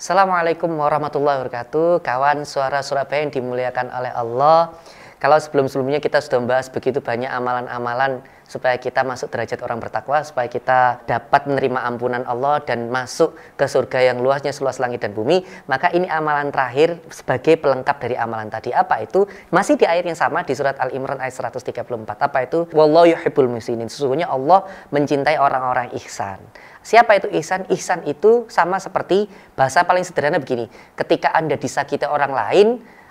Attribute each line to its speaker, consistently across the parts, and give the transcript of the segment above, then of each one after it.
Speaker 1: Assalamualaikum warahmatullahi wabarakatuh. Kawan suara Surabaya yang dimuliakan oleh Allah. Kalau sebelum-sebelumnya kita sudah membahas begitu banyak amalan-amalan supaya kita masuk derajat orang bertakwa, supaya kita dapat menerima ampunan Allah dan masuk ke surga yang luasnya seluas langit dan bumi, maka ini amalan terakhir sebagai pelengkap dari amalan tadi. Apa itu? Masih di ayat yang sama di surat Al-Imran ayat 134. Apa itu? Wallahu yuhibbul muhsinin. Sesungguhnya Allah mencintai orang-orang ihsan. Siapa itu ihsan? Ihsan itu sama seperti bahasa paling sederhana begini. Ketika Anda disakiti orang lain,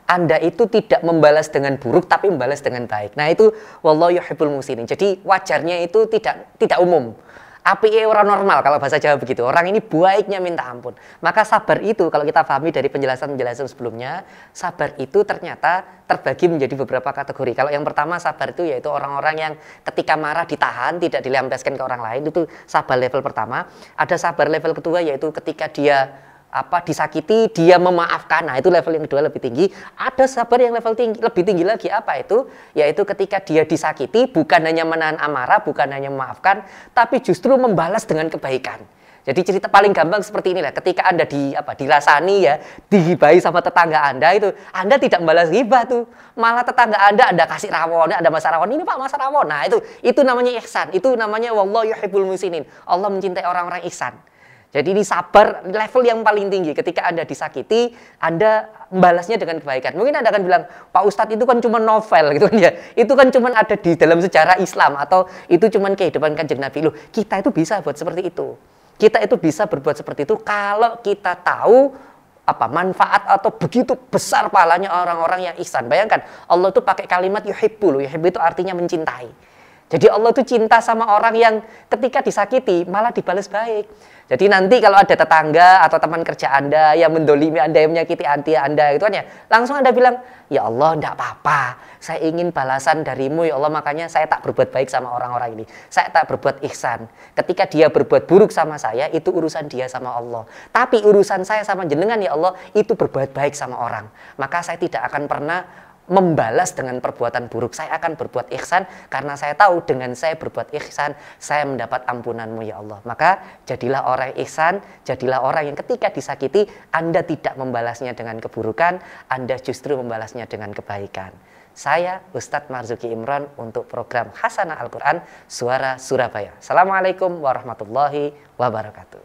Speaker 1: Anda itu tidak membalas dengan buruk tapi membalas dengan baik. Nah itu wallahu yuhibbul muhsinin. Jadi wajarnya itu tidak umum. Apike orang normal kalau bahasa Jawa begitu. Orang ini baiknya minta ampun. Maka sabar itu kalau kita pahami dari penjelasan-penjelasan sebelumnya, sabar itu ternyata terbagi menjadi beberapa kategori. Kalau yang pertama sabar itu yaitu orang-orang yang ketika marah ditahan, tidak dilampiaskan ke orang lain, itu sabar level pertama. Ada sabar level kedua yaitu ketika dia disakiti, dia memaafkan. Nah itu level yang kedua lebih tinggi. Ada sabar yang level tinggi, lebih tinggi lagi. Apa itu? Yaitu ketika dia disakiti bukan hanya menahan amarah, bukan hanya memaafkan, tapi justru membalas dengan kebaikan. Jadi cerita paling gampang seperti inilah. Ketika Anda dirasani ya, digibahi sama tetangga Anda itu, Anda tidak membalas ghibah tuh. Malah tetangga Anda kasih rawon, ada Mas Rawon, ini Pak Mas Rawon. Nah itu namanya ihsan. Itu namanya wallahu yuhibbul muhsinin. Allah mencintai orang-orang ihsan. Jadi ini sabar level yang paling tinggi. Ketika Anda disakiti, Anda membalasnya dengan kebaikan. Mungkin Anda akan bilang, Pak Ustadz itu kan cuma novel gitu kan ya. Itu kan cuma ada di dalam sejarah Islam atau itu cuma kehidupan Kanjeng Nabi. Loh, kita itu bisa buat seperti itu. Kita itu bisa berbuat seperti itu kalau kita tahu manfaat atau begitu besar pahalanya orang-orang yang ihsan. Bayangkan, Allah itu pakai kalimat yuhibbu. Yuhibbu itu artinya mencintai. Jadi Allah itu cinta sama orang yang ketika disakiti malah dibalas baik. Jadi nanti kalau ada tetangga atau teman kerja Anda yang mendolimi Anda, yang menyakiti hati Anda gitu kan ya, langsung Anda bilang, ya Allah enggak apa-apa, saya ingin balasan darimu ya Allah, makanya saya tak berbuat baik sama orang-orang ini. Saya tak berbuat ihsan. Ketika dia berbuat buruk sama saya, itu urusan dia sama Allah. Tapi urusan saya sama jenengan ya Allah, itu berbuat baik sama orang. Maka saya tidak akan pernah membalas dengan perbuatan buruk. Saya akan berbuat ihsan karena saya tahu dengan saya berbuat ihsan saya mendapat ampunanmu ya Allah. Maka jadilah orang ihsan, jadilah orang yang ketika disakiti Anda tidak membalasnya dengan keburukan, Anda justru membalasnya dengan kebaikan. Saya Ustadz Marzuki Imran untuk program Hasanah Al-Quran Suara Surabaya. Assalamualaikum warahmatullahi wabarakatuh.